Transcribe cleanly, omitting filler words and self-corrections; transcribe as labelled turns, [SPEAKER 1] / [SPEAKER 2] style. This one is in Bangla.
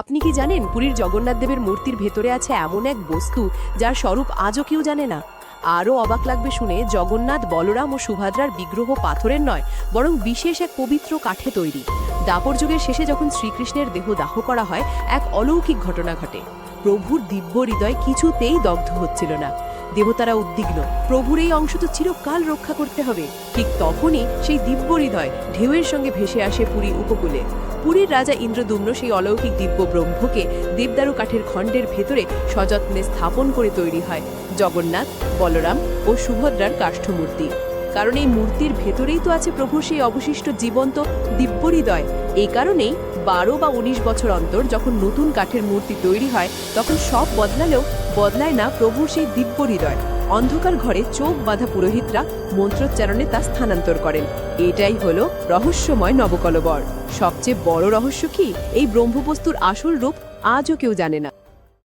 [SPEAKER 1] আপনি কি জানেন পুরীর জগন্নাথ দেবের মূর্তির ভেতরে আছে এমন এক বস্তু যার স্বরূপ আজও কেউ জানে না? আরও অবাক লাগবে শুনে, জগন্নাথ, বলরাম ও সুভদ্রার বিগ্রহ পাথরের নয়, বরং বিশেষ এক পবিত্র কাঠে তৈরি। দাপর যুগের শেষে যখন শ্রীকৃষ্ণের দেহ দাহ করা হয়, এক অলৌকিক ঘটনা ঘটে। প্রভুর দিব্য হৃদয় কিছুতেই দগ্ধ হচ্ছিল না। দেবতারা উদ্বিগ্ন, প্রভুর এই অংশ তো চিরকাল রক্ষা করতে হবে। ঠিক তখনই সেই দিব্য হৃদয় ঢেউয়ের সঙ্গে ভেসে আসে পুরী উপকূলে। পুরীর রাজা ইন্দ্রদুম্ন সেই অলৌকিক দিব্য ব্রহ্মকে দেবদারু কাঠের খণ্ডের ভেতরে সযত্নে স্থাপন করে তৈরি হয় জগন্নাথ, বলরাম ও সুভদ্রার কাষ্ঠমূর্তি। কারণ এই মূর্তির ভেতরেই তো আছে প্রভুর সেই অবশিষ্ট জীবন্ত দিব্য হৃদয়। এই কারণেই 12 বা 19 বছর অন্তর যখন নতুন কাঠের মূর্তি তৈরি হয়, তখন সব বদলালেও বদলায় না প্রভুর সেই দিব্য হৃদয়। অন্ধকার ঘরে চোখ বাঁধা পুরোহিতরা মন্ত্রোচ্চারণে তা স্থানান্তর করেন। এটাই হলো রহস্যময় নবকলবর। সবচেয়ে বড় রহস্য কি, এই ব্রহ্মবস্তুর আসল রূপ আজও কেউ জানে না।